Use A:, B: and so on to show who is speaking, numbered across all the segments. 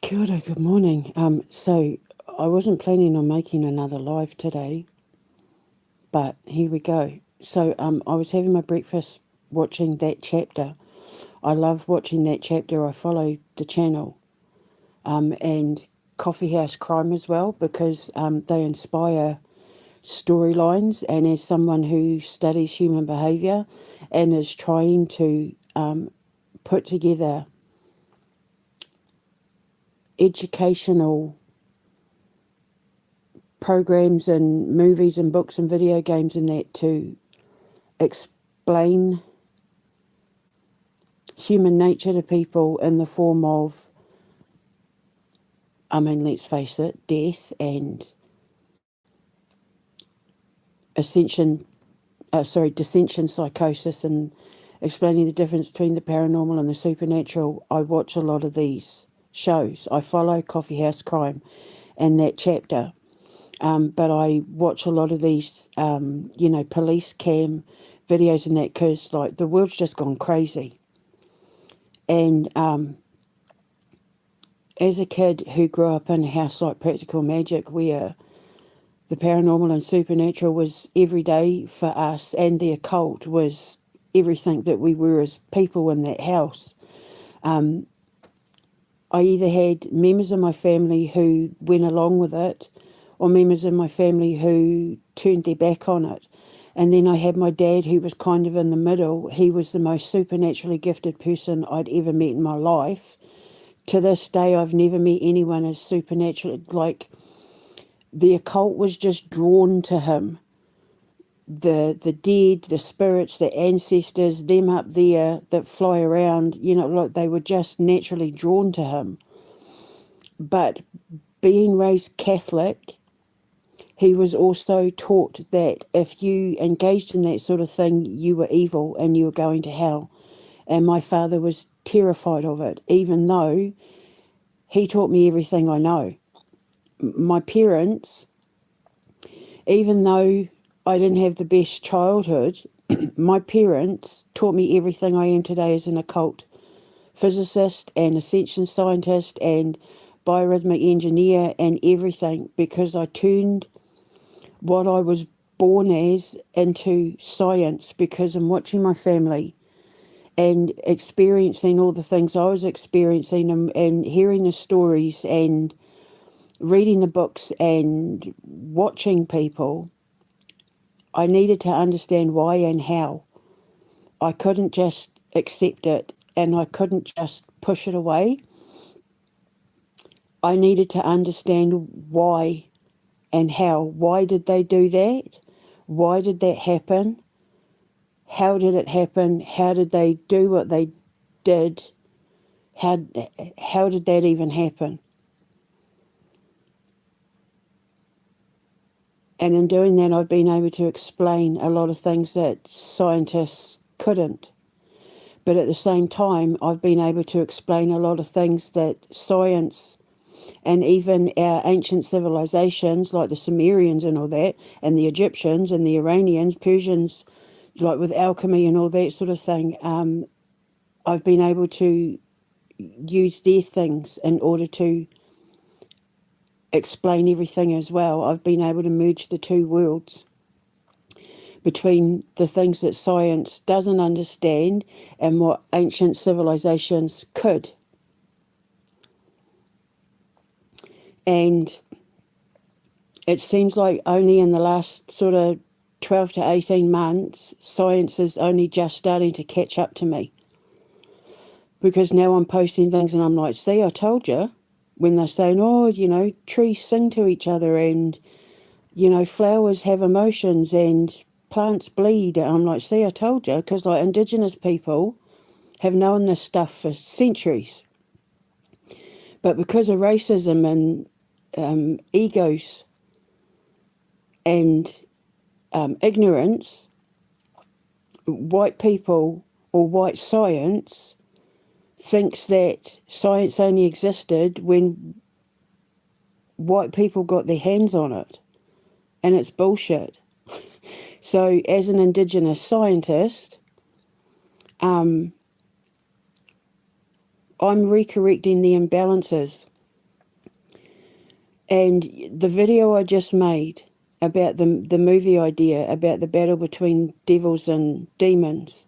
A: Kia ora, good morning. So I wasn't planning on making another live today, but here we go. So I was having my breakfast watching that chapter. I love watching that chapter. I follow the channel and Coffee House Crime as well because they inspire storylines. And as someone who studies human behaviour and is trying to put together educational programs and movies and books and video games and that to explain human nature to people in the form of, let's face it, death and dissension psychosis, and explaining the difference between the paranormal and the supernatural. I watch a lot of these shows. I follow Coffee House Crime and that chapter. But I watch a lot of these, police cam videos and that because, like, the world's just gone crazy. And as a kid who grew up in a house like Practical Magic where the paranormal and supernatural was every day for us and the occult was everything that we were as people in that house, I either had members of my family who went along with it or members of my family who turned their back on it. And then I had my dad who was kind of in the middle. He was the most supernaturally gifted person I'd ever met in my life. To this day, I've never met anyone as supernatural. Like, the occult was just drawn to him. The dead, the spirits, the ancestors, them up there that fly around, like they were just naturally drawn to him. But being raised Catholic, he was also taught that if you engaged in that sort of thing, you were evil and you were going to hell. And my father was terrified of it, even though he taught me everything I know. My parents, even though I didn't have the best childhood, my parents taught me everything I am today as an occult physicist and ascension scientist and biorhythmic engineer and everything, because I turned what I was born as into science, because I'm watching my family and experiencing all the things I was experiencing, and hearing the stories and reading the books and watching people. I needed to understand why and how. I couldn't just accept it and I couldn't just push it away. I needed to understand why and how. Why did they do that? Why did that happen? How did it happen? How did they do what they did? How did that even happen? And in doing that, I've been able to explain a lot of things that scientists couldn't. But at the same time, I've been able to explain a lot of things that science and even our ancient civilizations, like the Sumerians and all that, and the Egyptians and the Iranians, Persians, like with alchemy and all that sort of thing, I've been able to use their things in order to explain everything as well. I've been able to merge the two worlds between the things that science doesn't understand and what ancient civilizations could. And it seems like only in the last sort of 12 to 18 months, science is only just starting to catch up to me. Because now I'm posting things and I'm like, see, I told you. When they're saying, trees sing to each other and, flowers have emotions and plants bleed. I'm like, see, I told you. Because, like, Indigenous people have known this stuff for centuries. But because of racism and egos and ignorance, white people or white science thinks that science only existed when white people got their hands on it, and it's bullshit. So as an Indigenous scientist, I'm recorrecting the imbalances And the video I just made about the movie idea about the battle between devils and demons,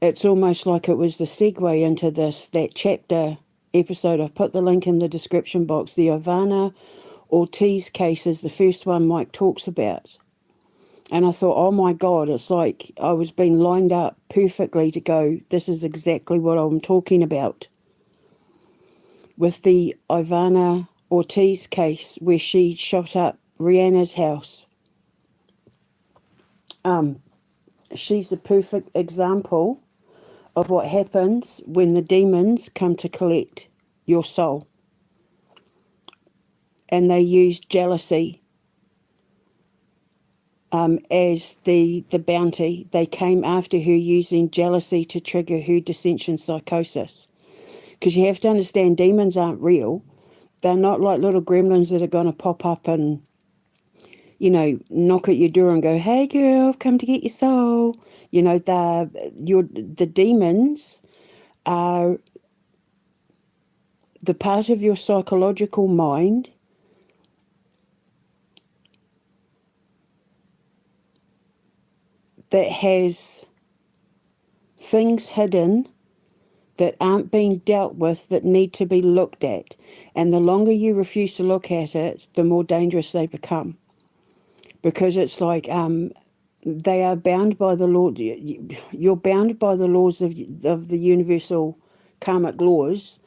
A: it's almost like it was the segue into that chapter episode. I've put the link in the description box. The Ivana Ortiz case is the first one Mike talks about. And I thought, oh my God, it's like I was being lined up perfectly to go, this is exactly what I'm talking about. With the Ivana Ortiz case where she shot up Rihanna's house. She's the perfect example of what happens when the demons come to collect your soul. And they use jealousy as the bounty. They came after her using jealousy to trigger her dissension psychosis. Because you have to understand, demons aren't real. They're not like little gremlins that are going to pop up and, knock at your door and go, hey girl, I've come to get your soul. The demons are the part of your psychological mind that has things hidden that aren't being dealt with that need to be looked at. And the longer you refuse to look at it, the more dangerous they become. Because it's like they are bound by the law. You're bound by the laws of the universal karmic laws.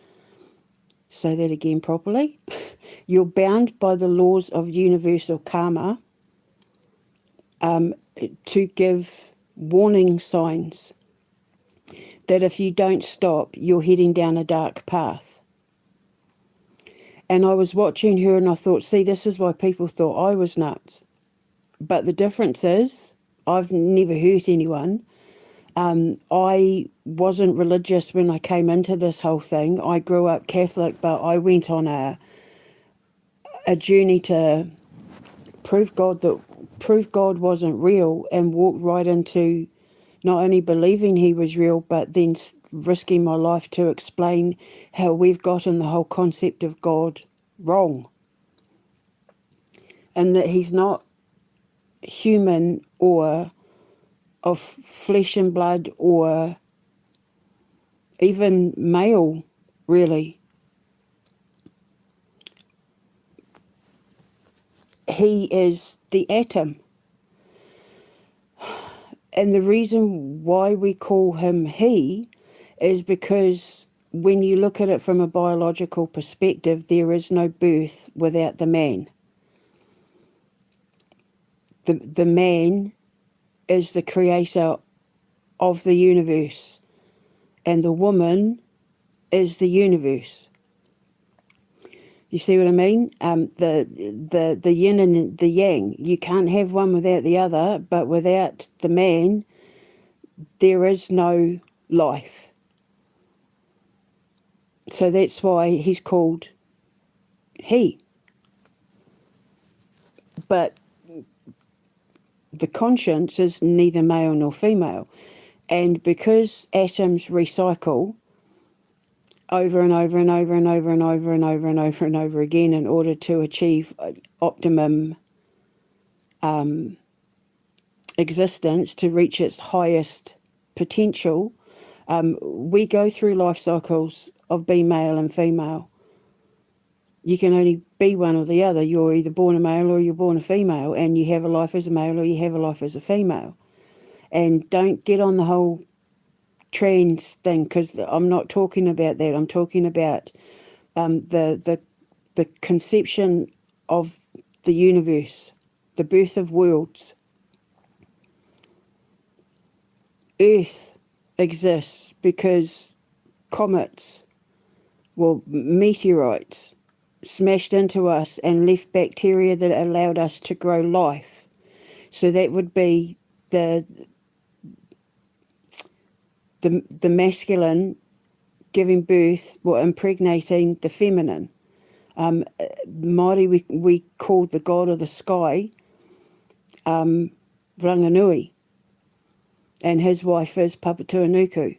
A: Say that again properly. You're bound by the laws of universal karma to give warning signs that if you don't stop, you're heading down a dark path. And I was watching her and I thought, see, this is why people thought I was nuts. But the difference is, I've never hurt anyone. I wasn't religious when I came into this whole thing. I grew up Catholic, but I went on a journey to prove God wasn't real, and walked right into not only believing he was real, but then risking my life to explain how we've gotten the whole concept of God wrong. And that he's not human or of flesh and blood or even male, really. He is the atom. And the reason why we call him he is because when you look at it from a biological perspective, there is no birth without the man. The man is the creator of the universe, and the woman is the universe. You see what I mean? The yin and the yang. You can't have one without the other, but without the man, there is no life. So that's why he's called he. But the conscience is neither male nor female. And because atoms recycle over and over and over and over and over and over and over and over again in order to achieve optimum existence, to reach its highest potential, we go through life cycles of being male and female. You can only be one or the other. You're either born a male or you're born a female, and you have a life as a male or you have a life as a female. And don't get on the whole trans thing, because I'm not talking about that. I'm talking about the conception of the universe, the birth of worlds. Earth exists because comets, meteorites, smashed into us and left bacteria that allowed us to grow life. So that would be the masculine giving birth, impregnating the feminine. Māori, we called the god of the sky Ranganui, and his wife is Papatūānuku,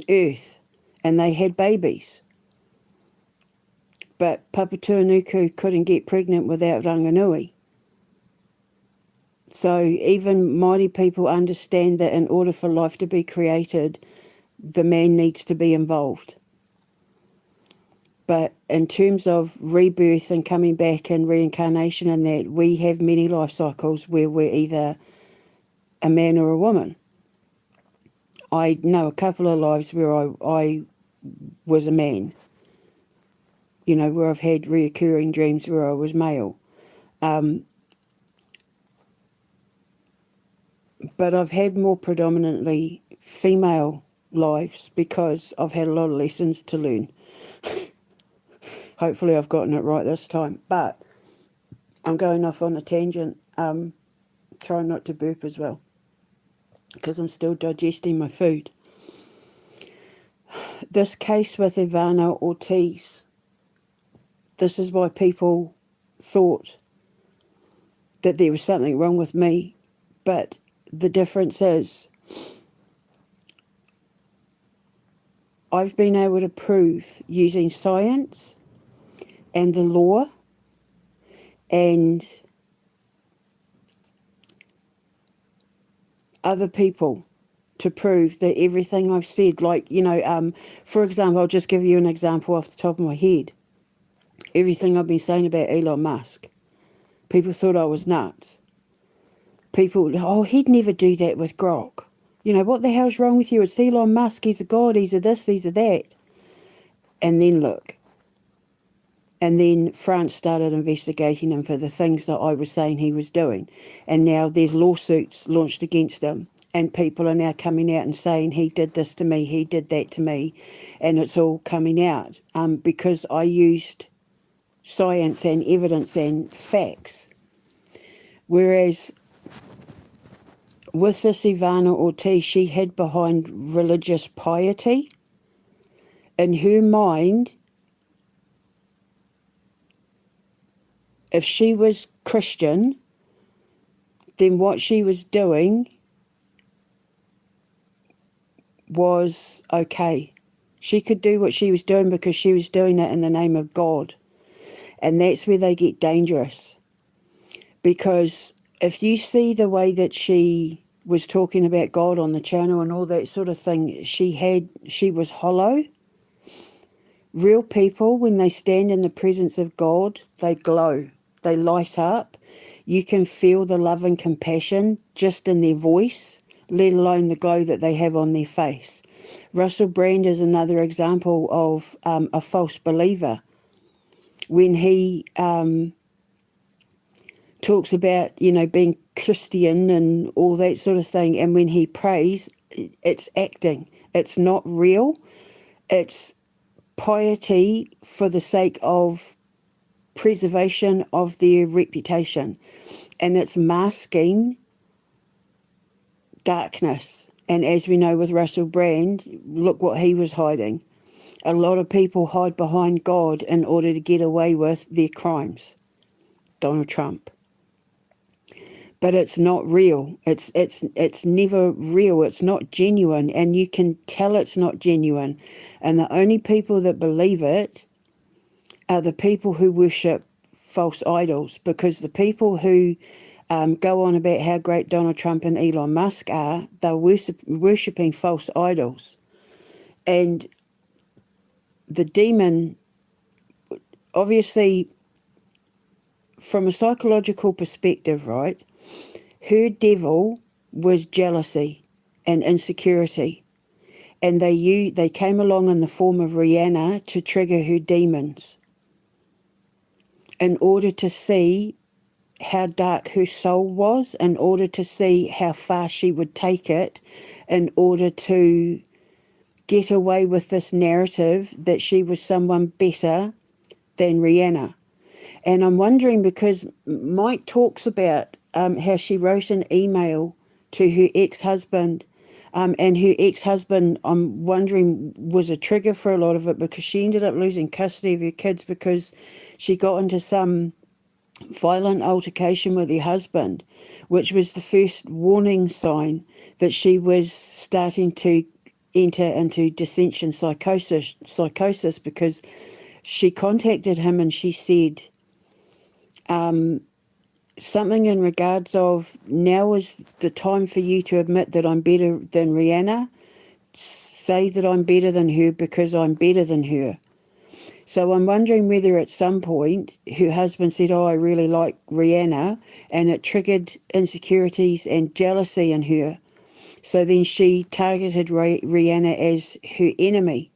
A: Earth, and they had babies. but Papatūānuku couldn't get pregnant without Ranganui. So even Māori people understand that in order for life to be created, the man needs to be involved. But in terms of rebirth and coming back and reincarnation and that, we have many life cycles where we're either a man or a woman. I know a couple of lives where I was a man, you know, where I've had reoccurring dreams where I was male. But I've had more predominantly female lives because I've had a lot of lessons to learn. Hopefully I've gotten it right this time. But I'm going off on a tangent, trying not to burp as well, because I'm still digesting my food. This case with Ivana Ortiz, this is why people thought that there was something wrong with me. But the difference is I've been able to prove using science and the law and other people to prove that everything I've said, like, you know, for example, I'll just give you an example off the top of my head. Everything I've been saying about Elon Musk, people thought I was nuts. People, oh, he'd never do that with Grok. You know, what the hell's wrong with you? It's Elon Musk, he's a god, he's a this, he's a that. And then look. And then France started investigating him for the things that I was saying he was doing. And now there's lawsuits launched against him. And people are now coming out and saying he did this to me, he did that to me. And it's all coming out because I used science and evidence and facts. Whereas with this Ivana Ortiz, she hid behind religious piety. In her mind, if she was Christian, then what she was doing was okay. She could do what she was doing because she was doing it in the name of God. And that's where they get dangerous. Because if you see the way that she was talking about God on the channel and all that sort of thing, she was hollow. Real people, when they stand in the presence of God, they glow. They light up. You can feel the love and compassion just in their voice, let alone the glow that they have on their face. Russell Brand is another example of a false believer. When he talks about, you know, being Christian and all that sort of thing, and when he prays, it's acting. It's not real. It's piety for the sake of preservation of their reputation. And it's masking darkness. And as we know with Russell Brand, look what he was hiding. A lot of people hide behind God in order to get away with their crimes. Donald Trump. But it's not real. It's never real. It's not genuine. And you can tell it's not genuine. And the only people that believe it are the people who worship false idols. Because the people who go on about how great Donald Trump and Elon Musk are, they're worshipping false idols. And the demon, obviously, from a psychological perspective, right, her devil was jealousy and insecurity. And they came along in the form of Rihanna to trigger her demons in order to see how dark her soul was, in order to see how far she would take it, in order to get away with this narrative that she was someone better than Rihanna. And I'm wondering, because Mike talks about how she wrote an email to her ex-husband, and her ex-husband, I'm wondering, was a trigger for a lot of it, because she ended up losing custody of her kids because she got into some violent altercation with her husband, which was the first warning sign that she was starting to enter into dissension psychosis, because she contacted him and she said something in regards of, now is the time for you to admit that I'm better than Rihanna. Say that I'm better than her because I'm better than her. So I'm wondering whether at some point her husband said, oh, I really like Rihanna, and it triggered insecurities and jealousy in her. So then she targeted Rihanna as her enemy.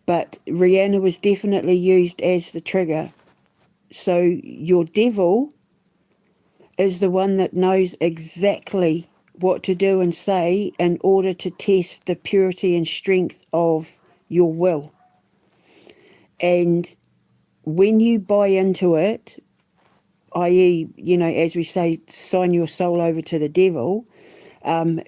A: But Rihanna was definitely used as the trigger. So your devil is the one that knows exactly what to do and say in order to test the purity and strength of your will. And when you buy into it, i.e., as we say, sign your soul over to the devil,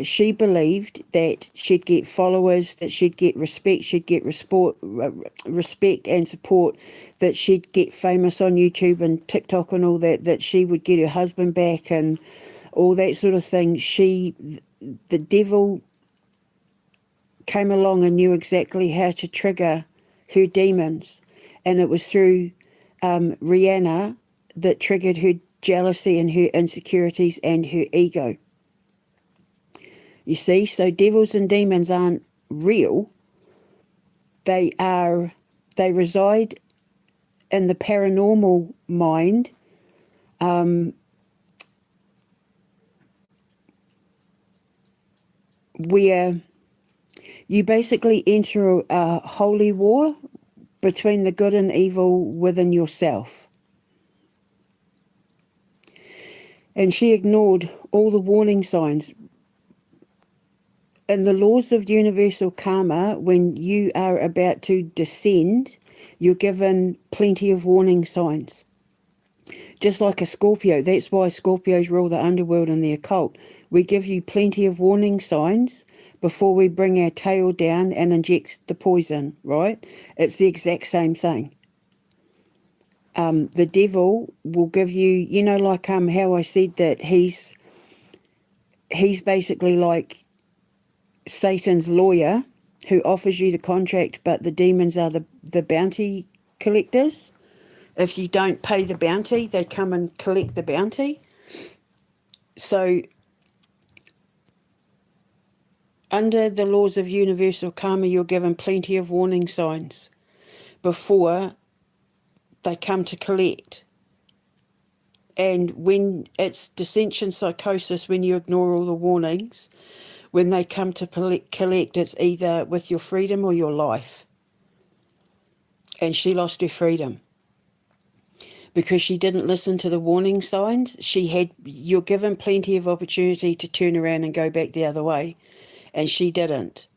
A: she believed that she'd get followers, that she'd get respect, she'd get respect and support, that she'd get famous on YouTube and TikTok and all that, that she would get her husband back and all that sort of thing. The devil came along and knew exactly how to trigger her demons, and it was through Rihanna that triggered her jealousy and her insecurities and her ego. You see, so devils and demons aren't real. They reside in the paranormal mind, where you basically enter a holy war between the good and evil within yourself. And she ignored all the warning signs. In the laws of universal karma, when you are about to descend, you're given plenty of warning signs. Just like a Scorpio, that's why Scorpios rule the underworld and the occult. We give you plenty of warning signs before we bring our tail down and inject the poison, right? It's the exact same thing. The devil will give you, like how I said that he's basically like Satan's lawyer who offers you the contract, but the demons are the bounty collectors. If you don't pay the bounty, they come and collect the bounty. So under the laws of universal karma, you're given plenty of warning signs before they come to collect. And when it's dissension psychosis, when you ignore all the warnings, when they come to collect, it's either with your freedom or your life. And she lost her freedom because she didn't listen to the warning signs. You're given plenty of opportunity to turn around and go back the other way, and she didn't.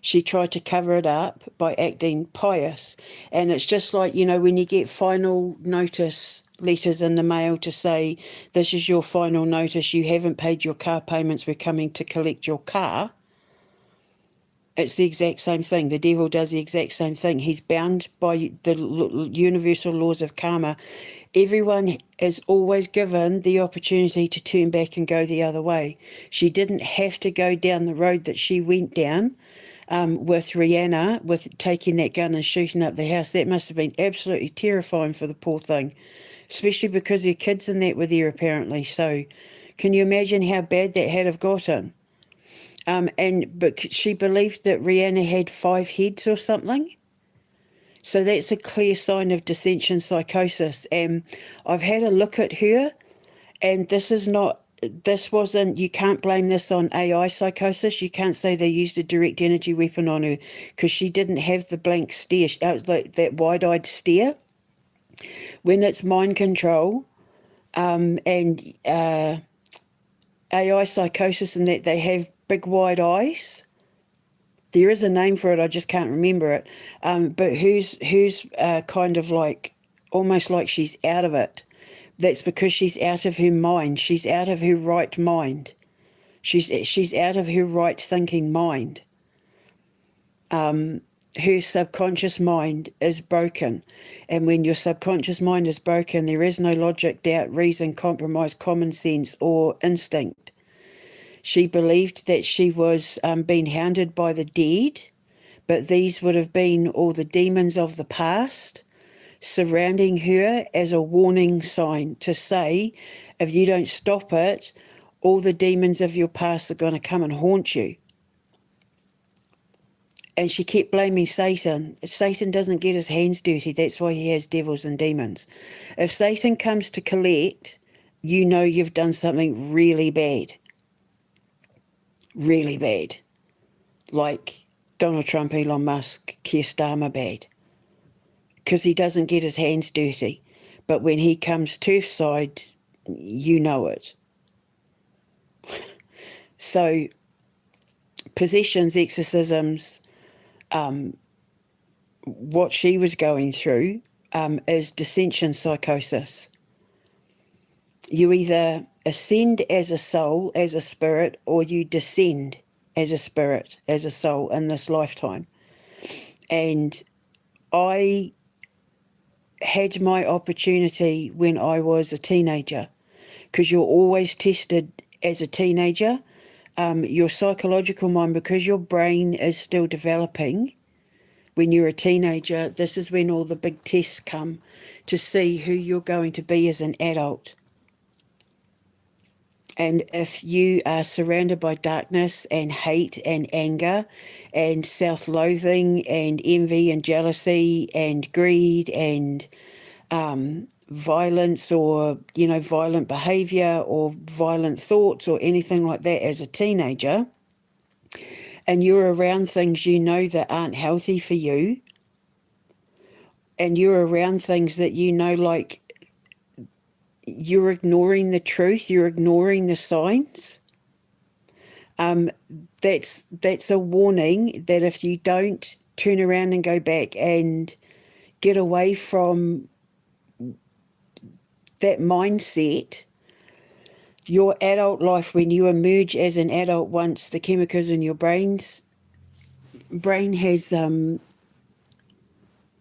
A: She tried to cover it up by acting pious. And it's just like, when you get final notice letters in the mail to say, this is your final notice, you haven't paid your car payments, we're coming to collect your car. It's the exact same thing. The devil does the exact same thing. He's bound by the universal laws of karma. Everyone is always given the opportunity to turn back and go the other way. She didn't have to go down the road that she went down with Rihanna, with taking that gun and shooting up the house. That must have been absolutely terrifying for the poor thing, especially because her kids and that were there apparently. So can you imagine how bad that had have gotten? But she believed that Rihanna had 5 heads or something. So that's a clear sign of dissension psychosis. And I've had a look at her, and you can't blame this on AI psychosis. You can't say they used a direct energy weapon on her, because she didn't have the blank stare, that wide-eyed stare. When it's mind control and AI psychosis, and that they have big wide eyes. There is a name for it, I just can't remember it. But who's kind of like, almost like she's out of it. That's because she's out of her mind. She's out of her right mind. She's out of her right thinking mind. Her subconscious mind is broken. And when your subconscious mind is broken, there is no logic, doubt, reason, compromise, common sense, or instinct. She believed that she was being hounded by the dead, but these would have been all the demons of the past surrounding her as a warning sign to say, if you don't stop it, all the demons of your past are going to come and haunt you. And she kept blaming Satan. Satan doesn't get his hands dirty. That's why he has devils and demons. If Satan comes to collect, you know you've done something really bad. Really bad. Like Donald Trump, Elon Musk, Keir Starmer bad. Because he doesn't get his hands dirty. But when he comes turf side, you know it. So possessions, exorcisms, what she was going through is dissension psychosis. You either ascend as a soul, as a spirit, or you descend as a spirit, as a soul in this lifetime. And I had my opportunity when I was a teenager, because you're always tested as a teenager. Your psychological mind, because your brain is still developing when you're a teenager, this is when all the big tests come to see who you're going to be as an adult. And if you are surrounded by darkness and hate and anger and self-loathing and envy and jealousy and greed and violence, or, violent behaviour or violent thoughts or anything like that as a teenager, and you're around things that aren't healthy for you, and you're around things that like you're ignoring the truth, you're ignoring the signs, that's a warning that if you don't turn around and go back and get away from that mindset, your adult life, when you emerge as an adult, once the chemicals in your brain has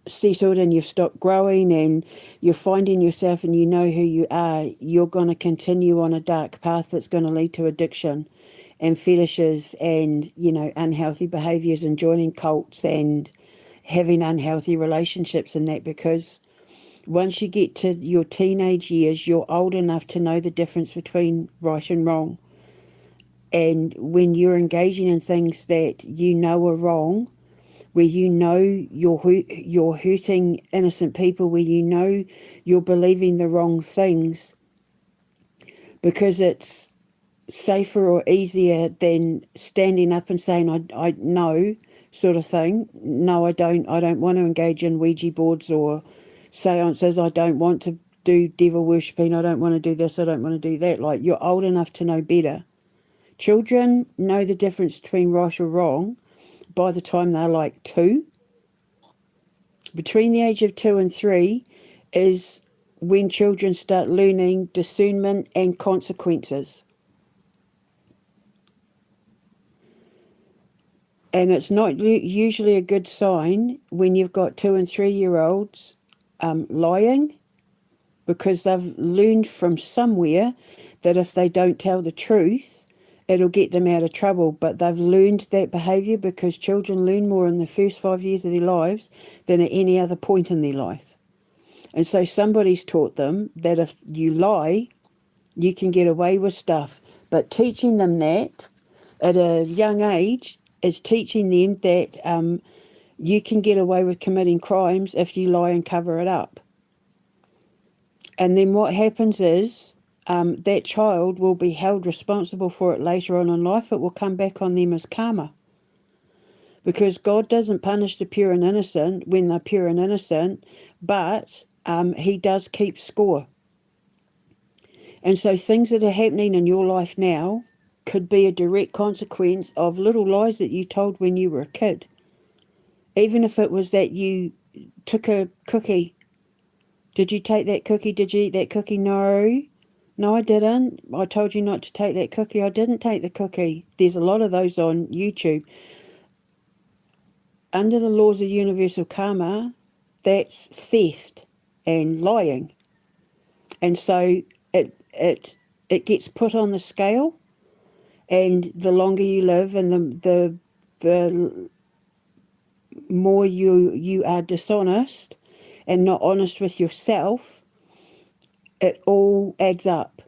A: settled and you've stopped growing and you're finding yourself and you know who you are, you're going to continue on a dark path that's going to lead to addiction and fetishes and, unhealthy behaviours and joining cults and having unhealthy relationships and that, because once you get to your teenage years, you're old enough to know the difference between right and wrong. And when you're engaging in things that you know are wrong, where you're hurting innocent people, where you're believing the wrong things because it's safer or easier than standing up and saying, I know, sort of thing. No, I don't want to engage in Ouija boards or seances. I don't want to do devil worshipping. I don't want to do this. I don't want to do that. Like, you're old enough to know better. Children know the difference between right or wrong by the time they're like 2. Between the age of 2 and 3 is when children start learning discernment and consequences. And it's not usually a good sign when you've got 2 and 3-year-olds lying, because they've learned from somewhere that if they don't tell the truth, it'll get them out of trouble. But they've learned that behaviour because children learn more in the first 5 years of their lives than at any other point in their life. And so somebody's taught them that if you lie, you can get away with stuff. But teaching them that at a young age is teaching them that you can get away with committing crimes if you lie and cover it up. And then what happens is that child will be held responsible for it later on in life. It will come back on them as karma. Because God doesn't punish the pure and innocent when they're pure and innocent, but he does keep score. And so things that are happening in your life now could be a direct consequence of little lies that you told when you were a kid. Even if it was that you took a cookie. Did you take that cookie? Did you eat that cookie? No. No, I didn't. I told you not to take that cookie. I didn't take the cookie. There's a lot of those on YouTube. Under the laws of universal karma, that's theft and lying. And so it gets put on the scale, and the longer you live and the more you are dishonest and not honest with yourself, it all adds up.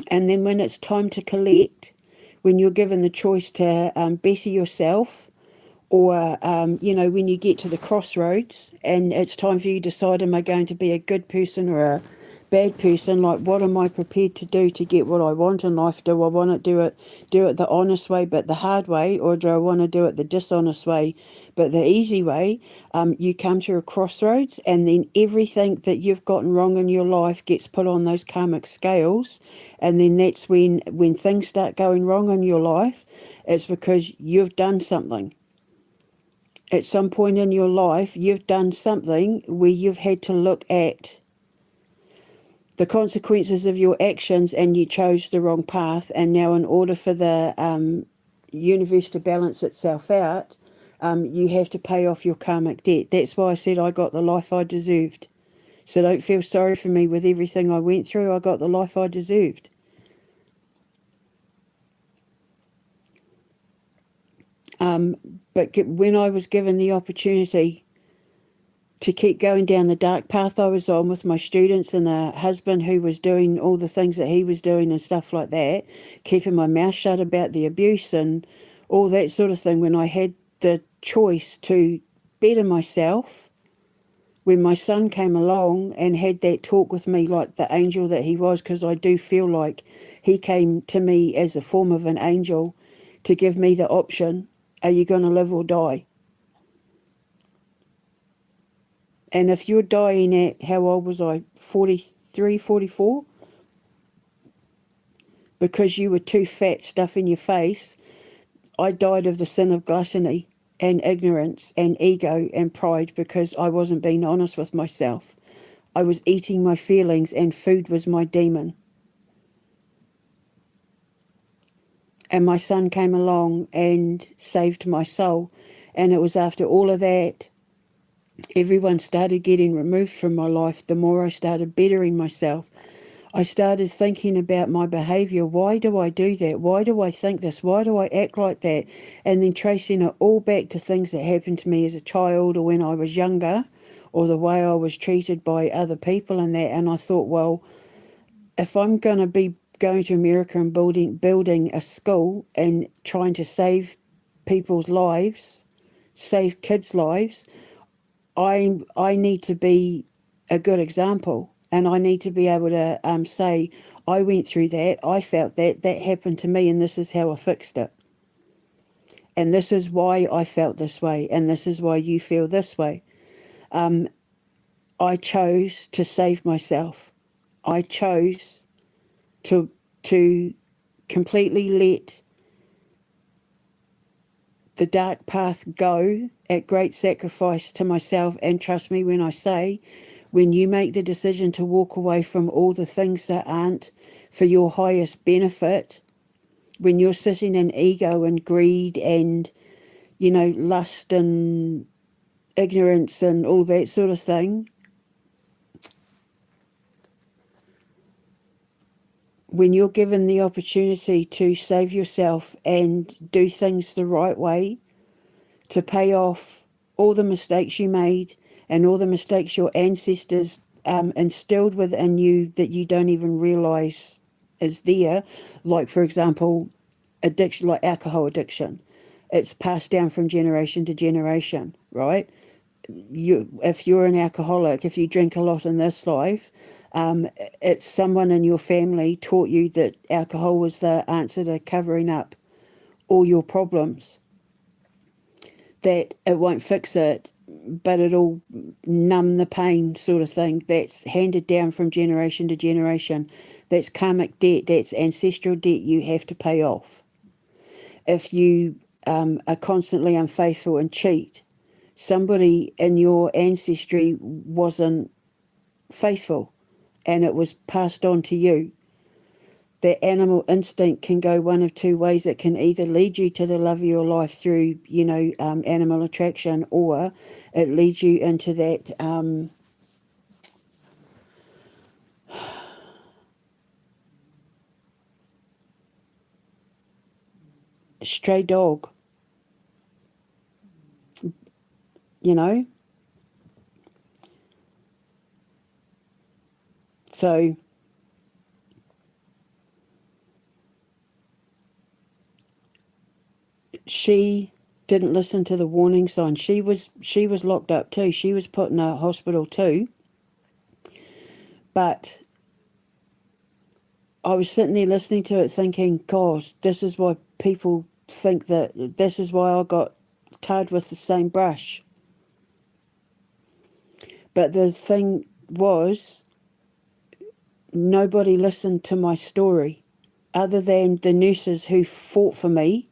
A: And then when it's time to collect, when you're given the choice to better yourself, or, when you get to the crossroads and it's time for you to decide, am I going to be a good person or a bad person? Like, what am I prepared to do to get what I want in life? Do I want to do it the honest way but the hard way, or do I want to do it the dishonest way but the easy way? You come to a crossroads, and then everything that you've gotten wrong in your life gets put on those karmic scales, and then that's when things start going wrong in your life. It's because you've done something. At some point in your life, you've done something where you've had to look at the consequences of your actions, and you chose the wrong path. And now, in order for the universe to balance itself out, you have to pay off your karmic debt. That's why I said I got the life I deserved. So don't feel sorry for me with everything I went through. I got the life I deserved. But when I was given the opportunity to keep going down the dark path I was on with my students, and a husband who was doing all the things that he was doing and stuff like that, keeping my mouth shut about the abuse and all that sort of thing, when I had the choice to better myself, when my son came along and had that talk with me like the angel that he was, because I do feel like he came to me as a form of an angel to give me the option, are you going to live or die? And if you're dying at, how old was I, 43, 44? Because you were too fat stuffing your face, I died of the sin of gluttony and ignorance and ego and pride, because I wasn't being honest with myself. I was eating my feelings, and food was my demon. And my son came along and saved my soul. And it was after all of that, everyone started getting removed from my life, the more I started bettering myself. I started thinking about my behaviour. Why do I do that? Why do I think this? Why do I act like that? And then tracing it all back to things that happened to me as a child, or when I was younger, or the way I was treated by other people and that. And I thought, well, if I'm going to be going to America and building a school and trying to save people's lives, save kids' lives, I need to be a good example, and I need to be able to say, I went through that, I felt that, that happened to me, and this is how I fixed it. And this is why I felt this way, and this is why you feel this way. I chose to save myself. I chose to completely let the dark path go at great sacrifice to myself. And trust me when I say, when you make the decision to walk away from all the things that aren't for your highest benefit, when you're sitting in ego and greed and, lust and ignorance and all that sort of thing, when you're given the opportunity to save yourself and do things the right way, to pay off all the mistakes you made and all the mistakes your ancestors instilled within you that you don't even realise is there. Like, for example, addiction, like alcohol addiction. It's passed down from generation to generation, right? If you're an alcoholic, if you drink a lot in this life, it's someone in your family taught you that alcohol was the answer to covering up all your problems, that it won't fix it, but it'll numb the pain, sort of thing. That's handed down from generation to generation. That's karmic debt. That's ancestral debt you have to pay off. If you are constantly unfaithful and cheat, somebody in your ancestry wasn't faithful and it was passed on to you. That animal instinct can go one of two ways. It can either lead you to the love of your life through, animal attraction, or it leads you into that stray dog. you know? So she didn't listen to the warning signs. She was locked up too. She was put in a hospital too. But I was sitting there listening to it thinking, God, this is why people think that, this is why I got tarred with the same brush. But the thing was, nobody listened to my story other than the nurses who fought for me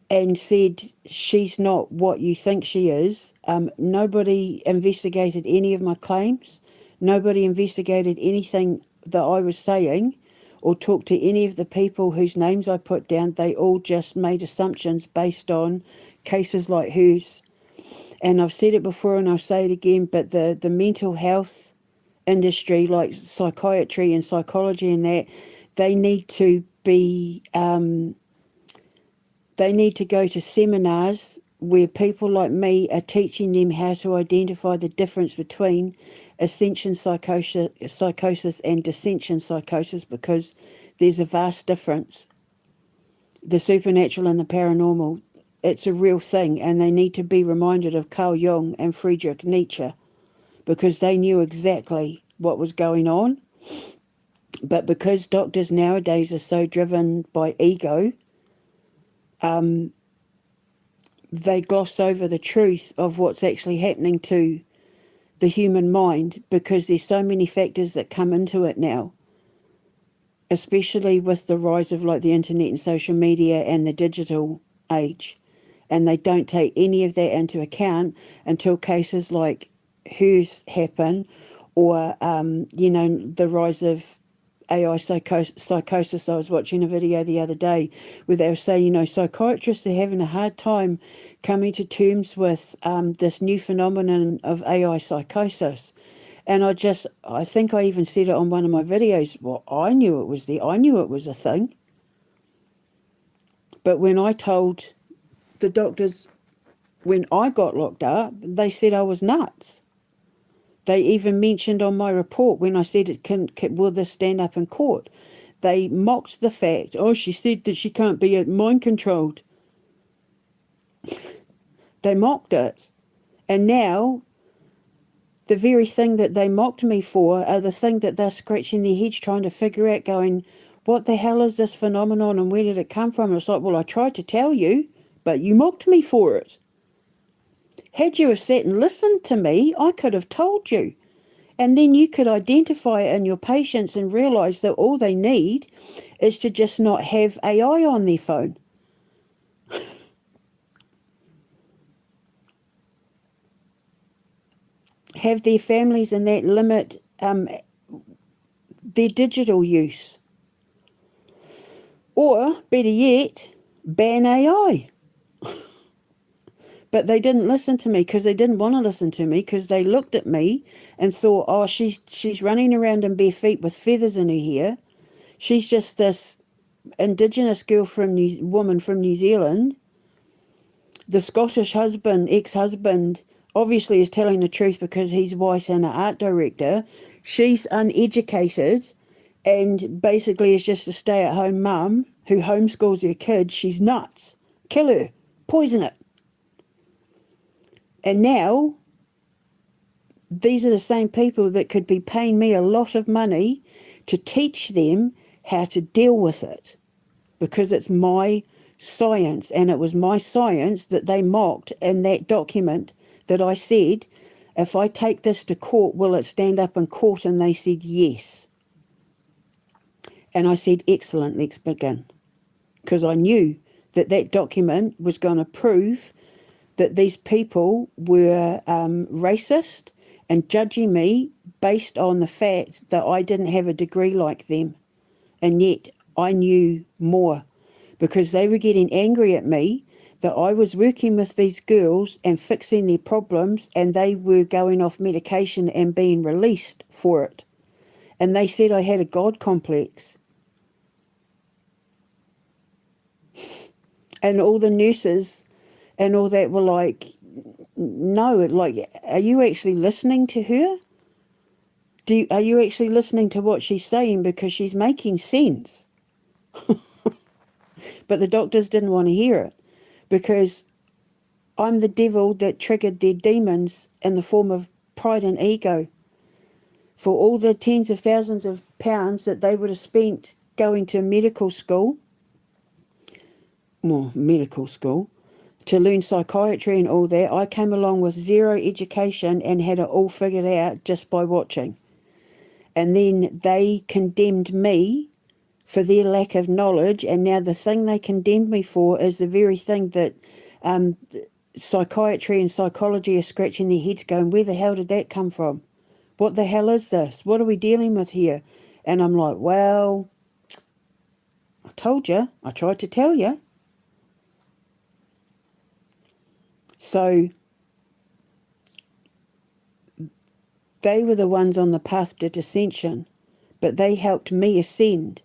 A: and said, she's not what you think she is. Nobody investigated any of my claims. Nobody investigated anything that I was saying or talked to any of the people whose names I put down. They all just made assumptions based on cases like hers. And I've said it before and I'll say it again, but the mental health industry, like psychiatry and psychology and that, they need to be... they need to go to seminars where people like me are teaching them how to identify the difference between ascension psychosis and descension psychosis, because there's a vast difference. The supernatural and the paranormal, it's a real thing, and they need to be reminded of Carl Jung and Friedrich Nietzsche, because they knew exactly what was going on. But because doctors nowadays are so driven by ego, they gloss over the truth of what's actually happening to the human mind, because there's so many factors that come into it now, especially with the rise of like the internet and social media and the digital age. And they don't take any of that into account until cases like hers happen, or, the rise of AI psychosis. I was watching a video the other day where they were saying, psychiatrists are having a hard time coming to terms with this new phenomenon of AI psychosis. And I think I even said it on one of my videos. Well, I knew it was there. I knew it was a thing. But when I told the doctors when I got locked up, they said I was nuts. They even mentioned on my report when I said, will this stand up in court? They mocked the fact, she said that she can't be mind controlled. They mocked it. And now, the very thing that they mocked me for are the thing that they're scratching their heads trying to figure out, going, what the hell is this phenomenon and where did it come from? And it's like, well, I tried to tell you, but you mocked me for it. Had you have sat and listened to me, I could have told you. And then you could identify it in your patients and realise that all they need is to just not have AI on their phone. Have their families and that limit their digital use. Or, better yet, ban AI. But they didn't listen to me because they didn't want to listen to me, because they looked at me and thought, she's running around in bare feet with feathers in her hair. She's just this Indigenous girl woman from New Zealand. The Scottish ex-husband, obviously is telling the truth because he's white and an art director. She's uneducated and basically is just a stay-at-home mum who homeschools her kids. She's nuts. Kill her. Poison it. And now, these are the same people that could be paying me a lot of money to teach them how to deal with it, because it's my science, and it was my science that they mocked in that document that I said, if I take this to court, will it stand up in court? And they said yes. And I said, excellent, let's begin. Because I knew that document was going to prove that these people were racist and judging me based on the fact that I didn't have a degree like them. And yet I knew more, because they were getting angry at me that I was working with these girls and fixing their problems, and they were going off medication and being released for it. And they said I had a God complex. And all the nurses and all that were like, no, like, are you actually listening to her? Are you actually listening to what she's saying? Because she's making sense. But the doctors didn't want to hear it because I'm the devil that triggered their demons in the form of pride and ego. For all the tens of thousands of pounds that they would have spent going to medical school, to learn psychiatry and all that, I came along with zero education and had it all figured out just by watching. And then they condemned me for their lack of knowledge, and now the thing they condemned me for is the very thing that psychiatry and psychology are scratching their heads going, where the hell did that come from? What the hell is this? What are we dealing with here? And I'm like, well, I told you. I tried to tell you. So they were the ones on the path to ascension, but they helped me ascend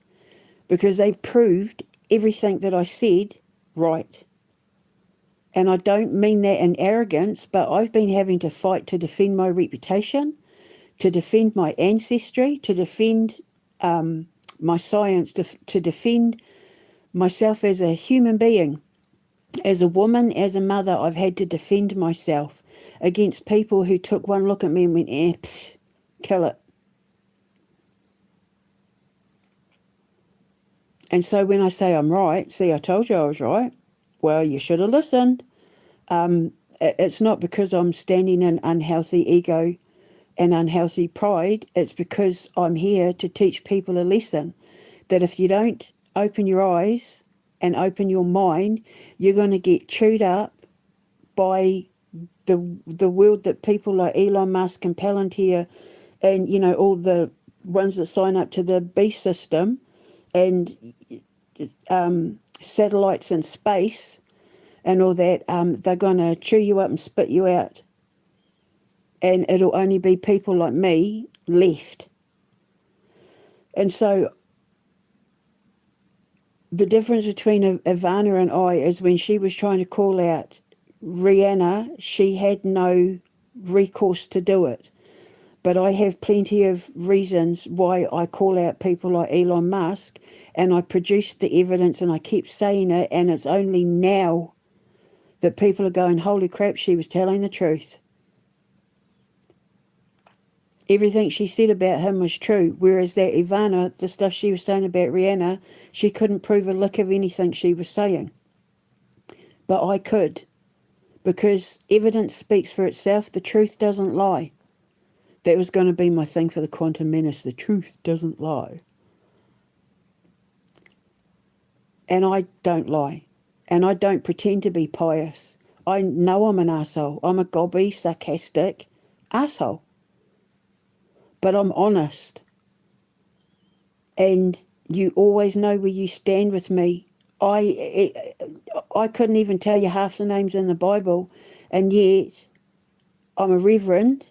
A: because they proved everything that I said right. And I don't mean that in arrogance, but I've been having to fight to defend my reputation, to defend my ancestry, to defend my science, to defend myself as a human being. As a woman, as a mother, I've had to defend myself against people who took one look at me and went, kill it. And so when I say I'm right, see, I told you I was right. Well, you should have listened. It's not because I'm standing in unhealthy ego and unhealthy pride. It's because I'm here to teach people a lesson that if you don't open your eyes and open your mind, you're going to get chewed up by the world that people like Elon Musk and Palantir and, you know, all the ones that sign up to the beast system and satellites in space and all that, they're going to chew you up and spit you out. And it'll only be people like me left. And so the difference between Ivana and I is when she was trying to call out Rihanna, she had no recourse to do it. But I have plenty of reasons why I call out people like Elon Musk, and I produced the evidence and I keep saying it, and it's only now that people are going, holy crap, she was telling the truth. Everything she said about him was true, whereas that Ivana, the stuff she was saying about Rihanna, she couldn't prove a lick of anything she was saying. But I could, because evidence speaks for itself. The truth doesn't lie. That was going to be my thing for the Quantum Menace. The truth doesn't lie. And I don't lie. And I don't pretend to be pious. I know I'm an arsehole. I'm a gobby, sarcastic arsehole. But I'm honest. And you always know where you stand with me. I couldn't even tell you half the names in the Bible, and yet I'm a reverend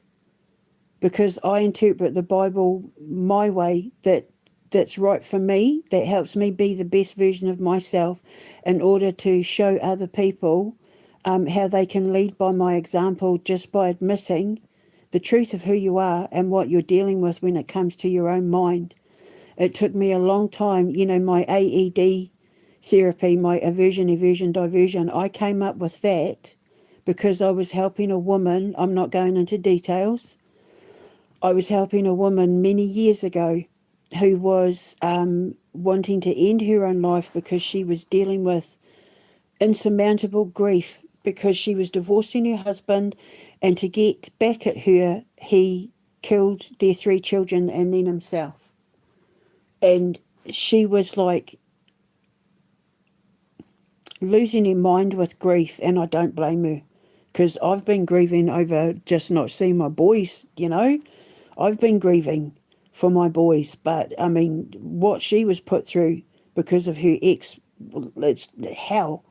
A: because I interpret the Bible my way that's right for me, that helps me be the best version of myself in order to show other people how they can lead by my example just by admitting the truth of who you are and what you're dealing with when it comes to your own mind. It took me a long time, you know, my AED therapy, my aversion, diversion, I came up with that because I was helping a woman. I'm not going into details. I was helping a woman many years ago who was wanting to end her own life because she was dealing with insurmountable grief because she was divorcing her husband, and to get back at her, he killed their 3 children and then himself. And she was like losing her mind with grief, and I don't blame her because I've been grieving over just not seeing my boys, you know. I've been grieving for my boys, but I mean, what she was put through because of her ex, it's hell.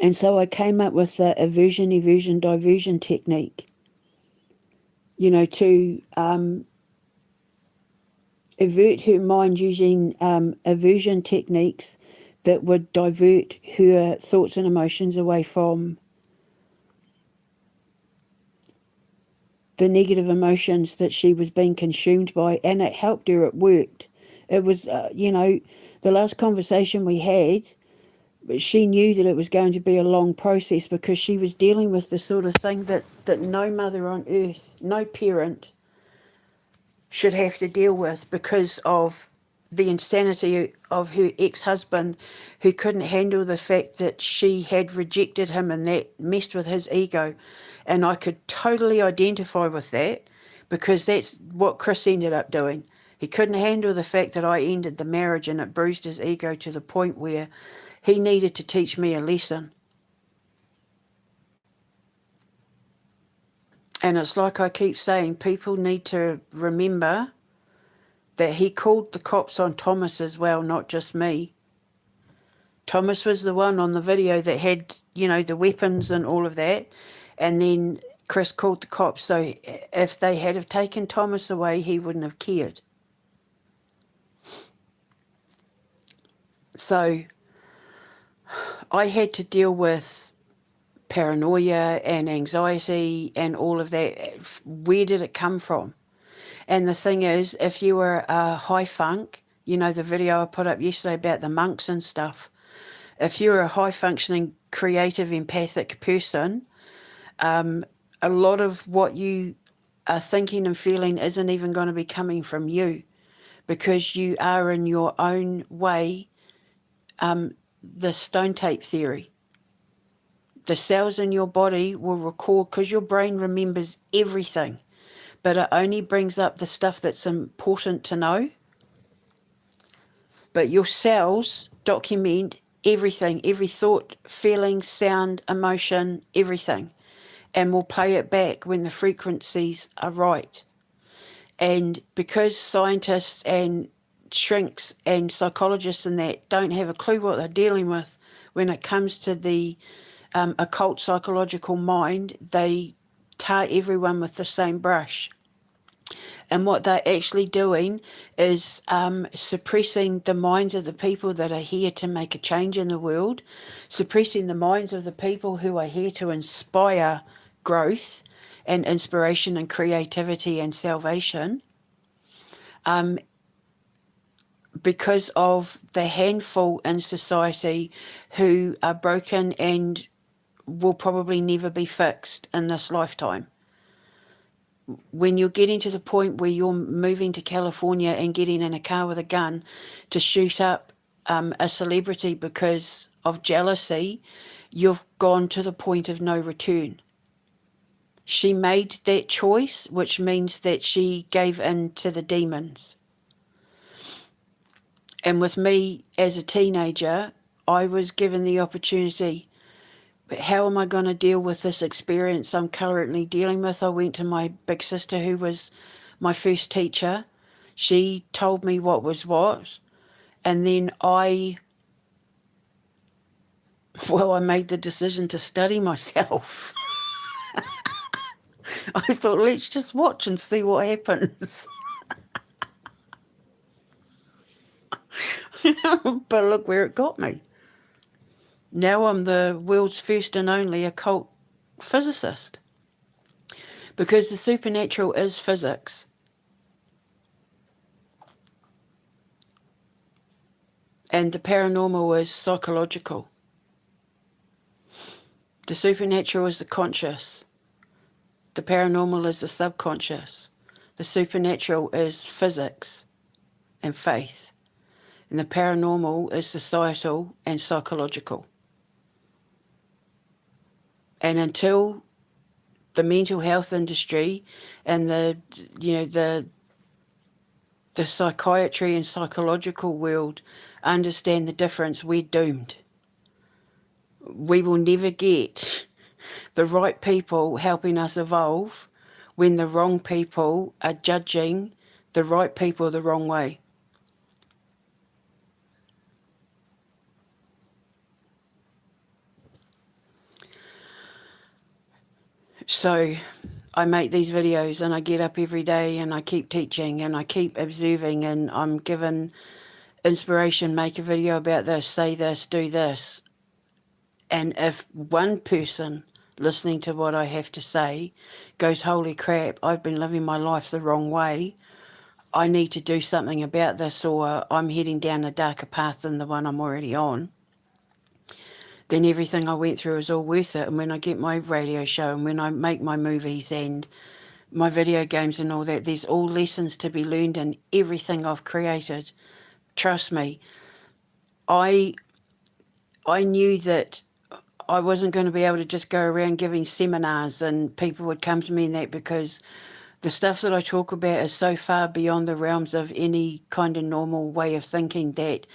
A: And so I came up with the aversion, diversion technique, you know, to avert her mind using aversion techniques that would divert her thoughts and emotions away from the negative emotions that she was being consumed by, and it helped her. It worked. It was, the last conversation we had, she knew that it was going to be a long process because she was dealing with the sort of thing that no mother on earth, no parent should have to deal with because of the insanity of her ex-husband, who couldn't handle the fact that she had rejected him, and that messed with his ego. And I could totally identify with that because that's what Chris ended up doing. He couldn't handle the fact that I ended the marriage, and it bruised his ego to the point where he needed to teach me a lesson. And it's like I keep saying, people need to remember that he called the cops on Thomas as well, not just me. Thomas was the one on the video that had, the weapons and all of that. And then Chris called the cops. So if they had have taken Thomas away, he wouldn't have cared. So I had to deal with paranoia and anxiety and all of that. Where did it come from? And the thing is, if you were a high funk, the video I put up yesterday about the monks and stuff, if you're a high functioning, creative, empathic person, a lot of what you are thinking and feeling isn't even going to be coming from you, because you are in your own way, the stone tape theory. The cells in your body will record, because your brain remembers everything, but it only brings up the stuff that's important to know. But your cells document everything, every thought, feeling, sound, emotion, everything, and will play it back when the frequencies are right. And because scientists and shrinks and psychologists and that don't have a clue what they're dealing with when it comes to the occult psychological mind, they tar everyone with the same brush. And what they're actually doing is suppressing the minds of the people that are here to make a change in the world, suppressing the minds of the people who are here to inspire growth and inspiration and creativity and salvation, because of the handful in society who are broken and will probably never be fixed in this lifetime. When you're getting to the point where you're moving to California and getting in a car with a gun to shoot up a celebrity because of jealousy, you've gone to the point of no return. She made that choice, which means that she gave in to the demons. And with me as a teenager, I was given the opportunity. But how am I going to deal with this experience I'm currently dealing with? I went to my big sister, who was my first teacher. She told me what was what. And then I made the decision to study myself. I thought, let's just watch and see what happens. But look where it got me. Now I'm the world's first and only occult physicist. Because the supernatural is physics. And the paranormal is psychological. The supernatural is the conscious. The paranormal is the subconscious. The supernatural is physics and faith. And the paranormal is societal and psychological. And until the mental health industry and the psychiatry and psychological world understand the difference, we're doomed. We will never get the right people helping us evolve when the wrong people are judging the right people the wrong way. So I make these videos and I get up every day and I keep teaching and I keep observing, and I'm given inspiration, make a video about this, say this, do this. And if one person listening to what I have to say, goes, holy crap, I've been living my life the wrong way. I need to do something about this, or I'm heading down a darker path than the one I'm already on, then everything I went through is all worth it. And when I get my radio show and when I make my movies and my video games and all that, there's all lessons to be learned in everything I've created. Trust me, I knew that I wasn't going to be able to just go around giving seminars and people would come to me and that, because the stuff that I talk about is so far beyond the realms of any kind of normal way of thinking that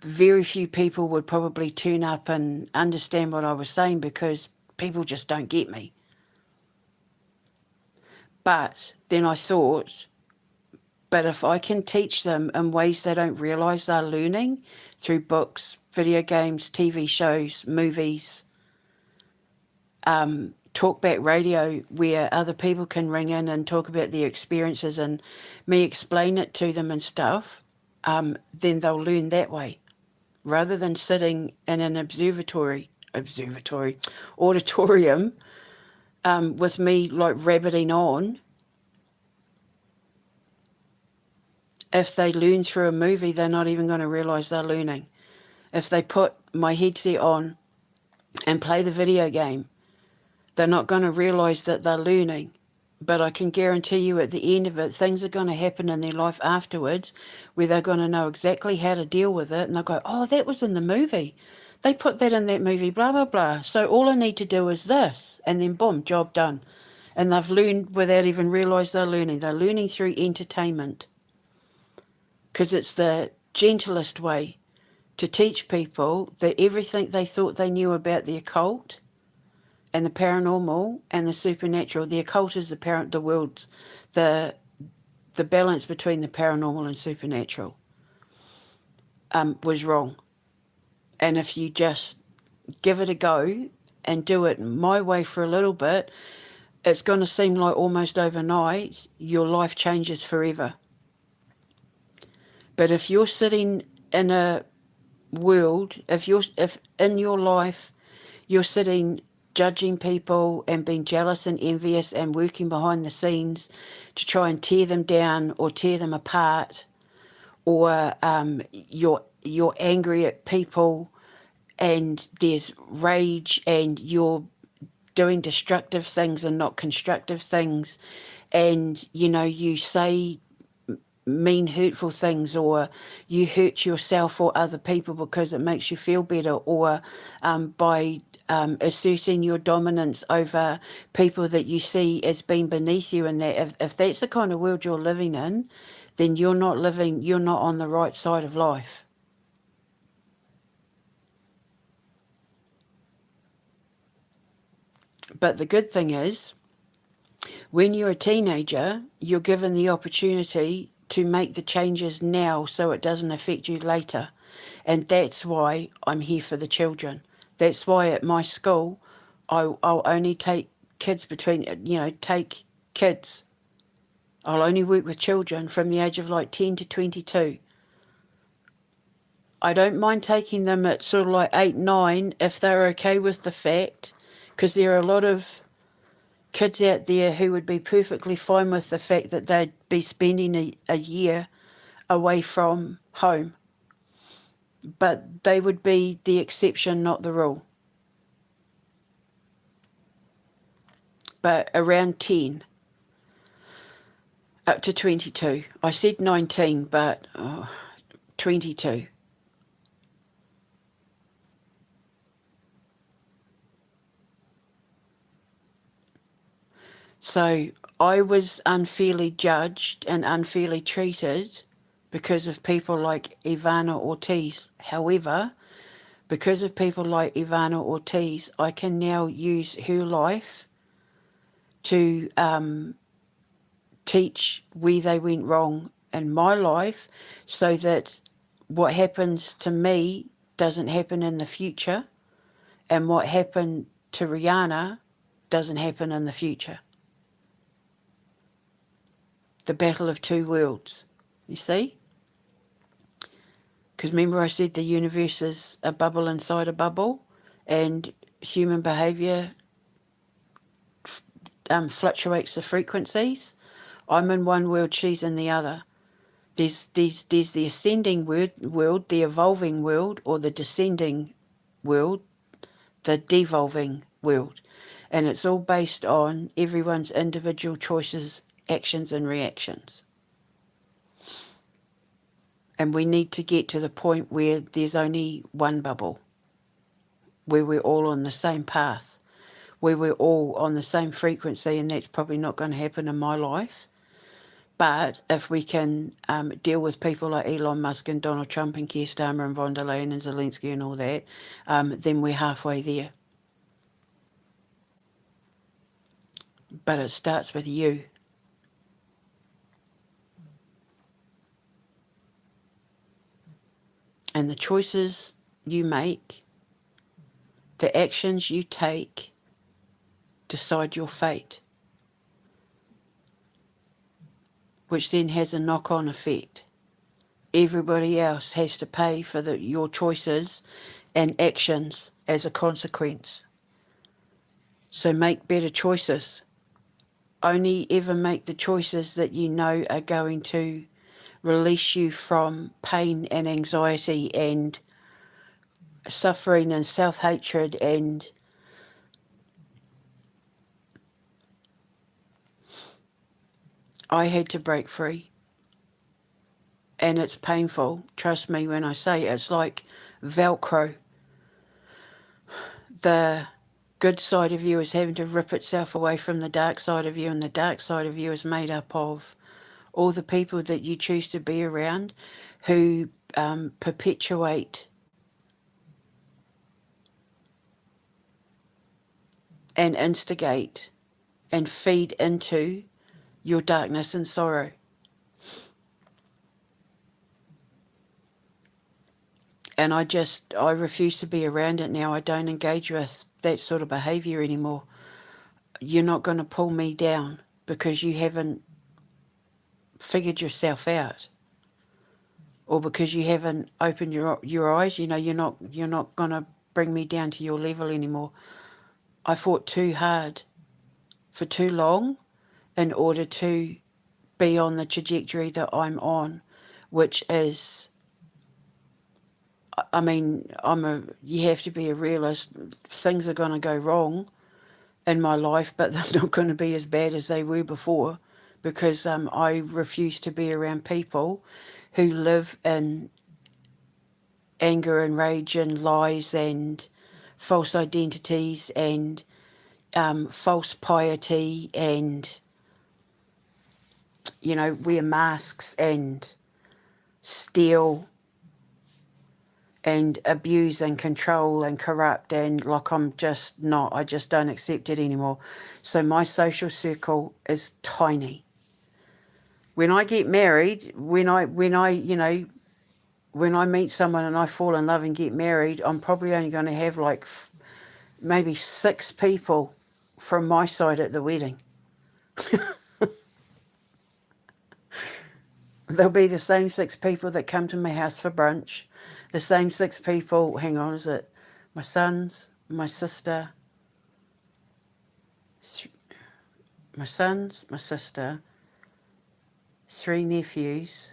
A: very few people would probably turn up and understand what I was saying, because people just don't get me. But then I thought, but if I can teach them in ways they don't realise they're learning through books, video games, TV shows, movies, talkback radio where other people can ring in and talk about their experiences and me explain it to them and stuff, then they'll learn that way. Rather than sitting in an auditorium with me like rabbiting on. If they learn through a movie, they're not even going to realise they're learning. If they put my headset on and play the video game, they're not going to realise that they're learning. But I can guarantee you at the end of it, things are going to happen in their life afterwards where they're going to know exactly how to deal with it. And they'll go, oh, that was in the movie. They put that in that movie, blah, blah, blah. So all I need to do is this. And then boom, job done. And they've learned without even realise they're learning. They're learning through entertainment. Because it's the gentlest way to teach people that everything they thought they knew about the occult and the paranormal and the supernatural, the occult is the world's, the balance between the paranormal and supernatural, was wrong. And if you just give it a go and do it my way for a little bit, it's going to seem like almost overnight your life changes forever. But if you're sitting in a world, if in your life you're sitting judging people and being jealous and envious and working behind the scenes to try and tear them down or tear them apart, or you're angry at people and there's rage and you're doing destructive things and not constructive things, and you say mean, hurtful things, or you hurt yourself or other people because it makes you feel better, or by asserting your dominance over people that you see as being beneath you, and that if that's the kind of world you're living in, then you're not on the right side of life. But the good thing is, when you're a teenager, you're given the opportunity to make the changes now so it doesn't affect you later. And that's why I'm here for the children. That's why at my school, I'll only take kids take kids. I'll only work with children from the age of like 10 to 22. I don't mind taking them at sort of like 8, 9 if they're okay with the fact, because there are a lot of kids out there who would be perfectly fine with the fact that they'd be spending a year away from home. But they would be the exception, not the rule. But around 10 up to 22. I said 19, but 22. So I was unfairly judged and unfairly treated because of people like Ivana Ortiz. However, because of people like Ivana Ortiz, I can now use her life to teach where they went wrong in my life, so that what happens to me doesn't happen in the future, and what happened to Rihanna doesn't happen in the future. The battle of two worlds, you see? Because remember I said the universe is a bubble inside a bubble, and human behaviour fluctuates the frequencies. I'm in one world, she's in the other. There's the ascending world, the evolving world, or the descending world, the devolving world. And it's all based on everyone's individual choices, actions, and reactions. And we need to get to the point where there's only one bubble, where we're all on the same path, where we're all on the same frequency, and that's probably not going to happen in my life. But if we can deal with people like Elon Musk and Donald Trump and Keir Starmer and von der Leyen and Zelensky and all that, then we're halfway there. But it starts with you. And the choices you make, the actions you take, decide your fate, which then has a knock-on effect. Everybody else has to pay for your choices and actions as a consequence. So make better choices. Only ever make the choices that you know are going to release you from pain and anxiety and suffering and self-hatred, and I had to break free. And it's painful. Trust me when I say it's like Velcro. The good side of you is having to rip itself away from the dark side of you, and the dark side of you is made up of all the people that you choose to be around who perpetuate and instigate and feed into your darkness and sorrow. And I refuse to be around it now. I don't engage with that sort of behaviour anymore. You're not going to pull me down because you haven't figured yourself out, or because you haven't opened your eyes. You know, you're not going to bring me down to your level anymore. I fought too hard for too long in order to be on the trajectory that I'm on, which is, I mean, you have to be a realist. Things are going to go wrong in my life, but they're not going to be as bad as they were before, because I refuse to be around people who live in anger and rage and lies and false identities and false piety and, wear masks and steal and abuse and control and corrupt, and like I just don't accept it anymore. So my social circle is tiny. When I get married, when I meet someone and I fall in love and get married, I'm probably only going to have like maybe 6 people from my side at the wedding. There'll be the same 6 people that come to my house for brunch. The same 6 people, hang on, is it my sons, my sister, my 3 nephews,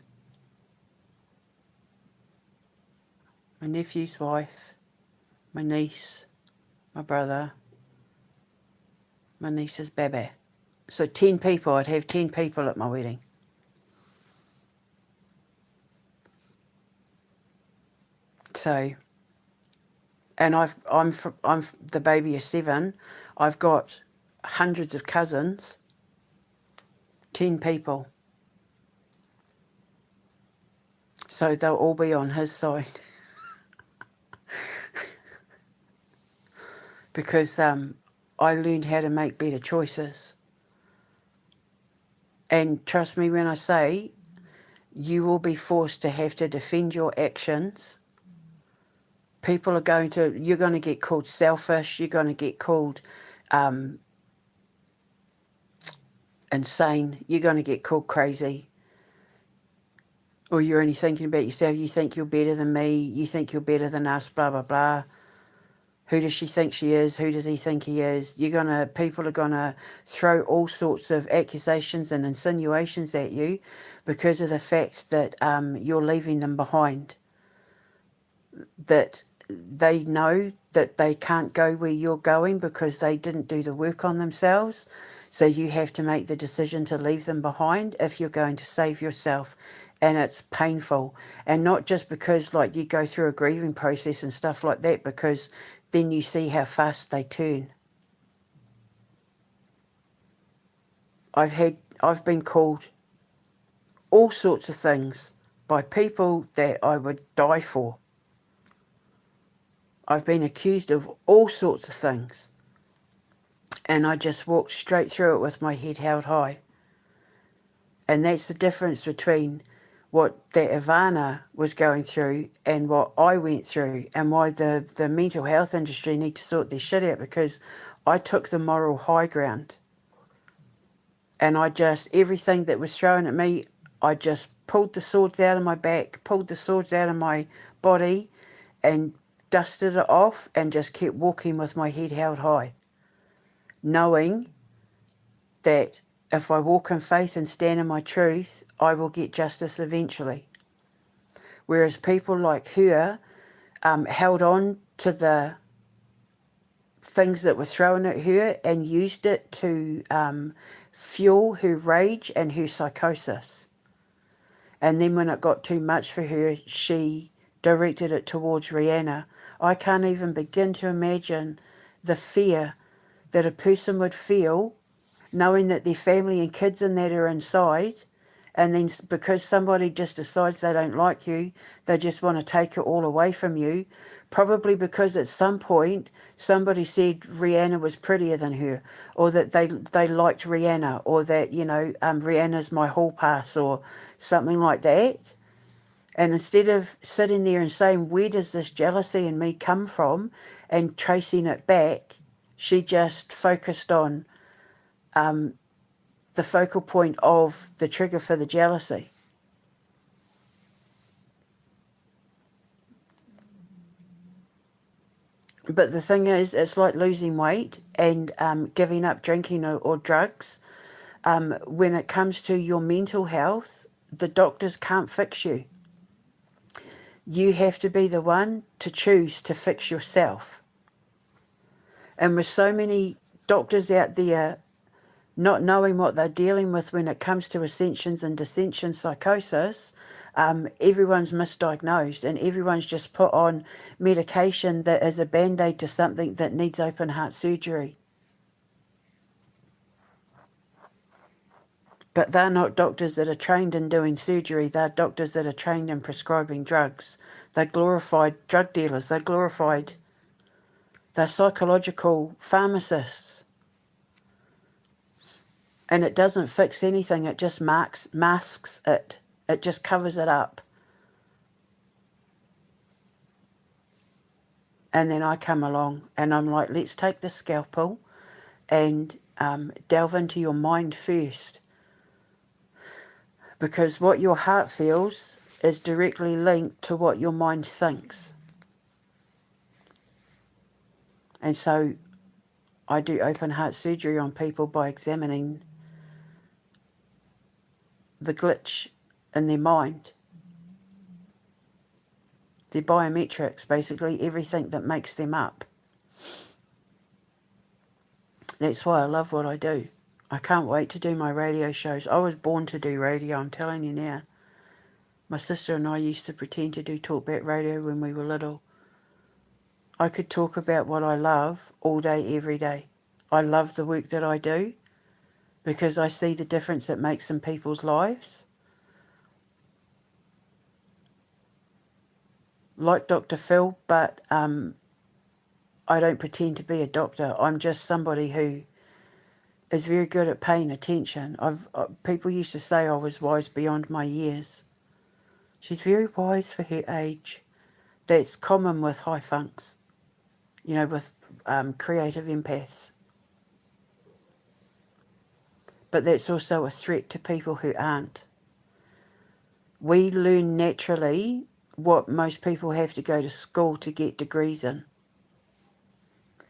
A: my nephew's wife, my niece, my brother, my niece's baby. So 10 people, I'd have 10 people at my wedding. So, and I'm the baby of 7. I've got hundreds of cousins. 10 people. So they'll all be on his side. Because I learned how to make better choices. And trust me when I say, you will be forced to have to defend your actions. You're going to get called selfish, you're going to get called insane, you're going to get called crazy. Or you're only thinking about yourself, you think you're better than me, you think you're better than us, blah, blah, blah. Who does she think she is? Who does he think he is? People are gonna throw all sorts of accusations and insinuations at you because of the fact that you're leaving them behind. That they know that they can't go where you're going because they didn't do the work on themselves. So you have to make the decision to leave them behind if you're going to save yourself. And it's painful. And not just because like you go through a grieving process and stuff like that, because then you see how fast they turn. I've been called all sorts of things by people that I would die for. I've been accused of all sorts of things. And I just walked straight through it with my head held high. And that's the difference between what that Ivana was going through and what I went through, and why the mental health industry need to sort their shit out, because I took the moral high ground. And everything that was thrown at me, I just pulled the swords out of my back, pulled the swords out of my body, and dusted it off and just kept walking with my head held high, knowing that if I walk in faith and stand in my truth, I will get justice eventually. Whereas people like her held on to the things that were thrown at her and used it to fuel her rage and her psychosis. And then when it got too much for her, she directed it towards Rihanna. I can't even begin to imagine the fear that a person would feel knowing that their family and kids and that are inside, and then because somebody just decides they don't like you, they just want to take it all away from you, probably because at some point somebody said Rihanna was prettier than her, or that they liked Rihanna, or that, Rihanna's my hall pass, or something like that. And instead of sitting there and saying, where does this jealousy in me come from, and tracing it back, she just focused on the focal point of the trigger for the jealousy. But the thing is, it's like losing weight and giving up drinking or drugs. When it comes to your mental health, the doctors can't fix you. You have to be the one to choose to fix yourself. And with so many doctors out there not knowing what they're dealing with when it comes to ascensions and dissension psychosis, everyone's misdiagnosed and everyone's just put on medication that is a band-aid to something that needs open heart surgery. But they're not doctors that are trained in doing surgery. They're doctors that are trained in prescribing drugs. They're glorified drug dealers. They're psychological pharmacists. And it doesn't fix anything. It just masks it. It just covers it up. And then I come along and I'm like, let's take the scalpel and delve into your mind first. Because what your heart feels is directly linked to what your mind thinks. And so I do open heart surgery on people by examining the glitch in their mind. Their biometrics, basically everything that makes them up. That's why I love what I do. I can't wait to do my radio shows. I was born to do radio, I'm telling you now. My sister and I used to pretend to do talkback radio when we were little. I could talk about what I love all day, every day. I love the work that I do because I see the difference it makes in people's lives. Like Dr. Phil, but I don't pretend to be a doctor. I'm just somebody who is very good at paying attention. People used to say I was wise beyond my years. She's very wise for her age. That's common with high funks, with creative empaths. But that's also a threat to people who aren't. We learn naturally what most people have to go to school to get degrees in.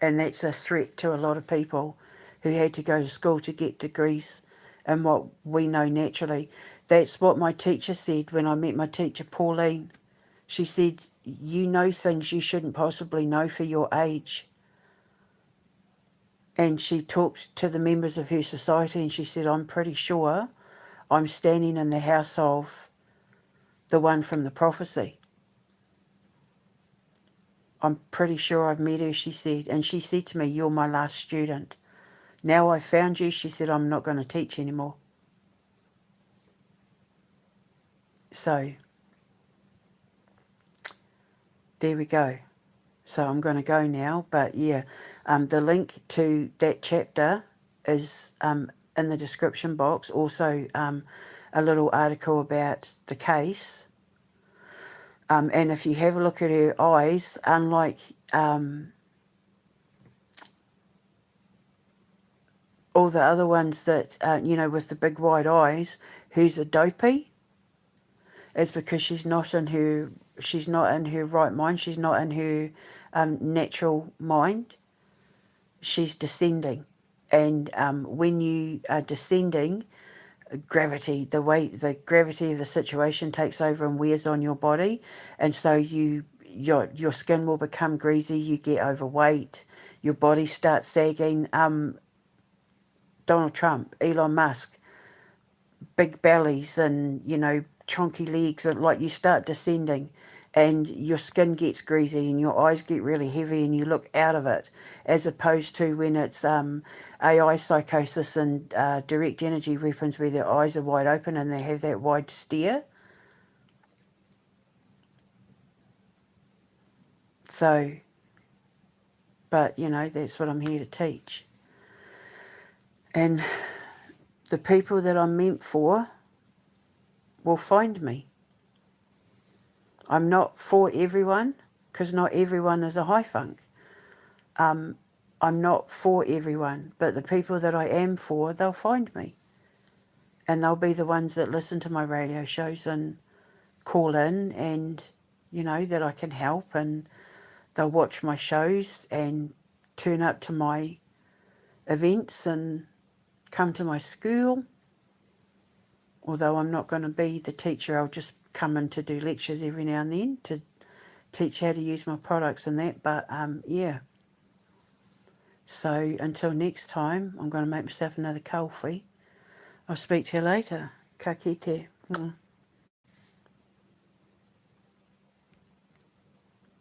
A: And that's a threat to a lot of people who had to go to school to get degrees in what we know naturally. That's what my teacher said when I met my teacher, Pauline. She said, you know things you shouldn't possibly know for your age. And she talked to the members of her society and she said, I'm pretty sure I'm standing in the house of the one from the prophecy. I'm pretty sure I've met her, she said. And she said to me, you're my last student. Now I've found you, she said, I'm not going to teach anymore. So, there we go. So I'm going to go now. But yeah, the link to that chapter is in the description box. Also, a little article about the case. And if you have a look at her eyes, unlike all the other ones that, with the big wide eyes, who's a dopey, it's because she's not in her right mind. She's not in her natural mind. She's descending. And when you are descending, gravity, the gravity of the situation takes over and wears on your body, and so your skin will become greasy. You get overweight. Your body starts sagging. Donald Trump, Elon Musk, big bellies, and chunky legs, and like you start descending. And your skin gets greasy and your eyes get really heavy and you look out of it, as opposed to when it's AI psychosis and direct energy weapons where their eyes are wide open and they have that wide stare. So, but that's what I'm here to teach. And the people that I'm meant for will find me. I'm not for everyone, because not everyone is a high funk. I'm not for everyone, but the people that I am for, they'll find me. And they'll be the ones that listen to my radio shows and call in and, that I can help, and they'll watch my shows and turn up to my events and come to my school. Although I'm not going to be the teacher, I'll just come in to do lectures every now and then to teach how to use my products and that. But, yeah. So until next time, I'm going to make myself another coffee. I'll speak to you later. Ka kite.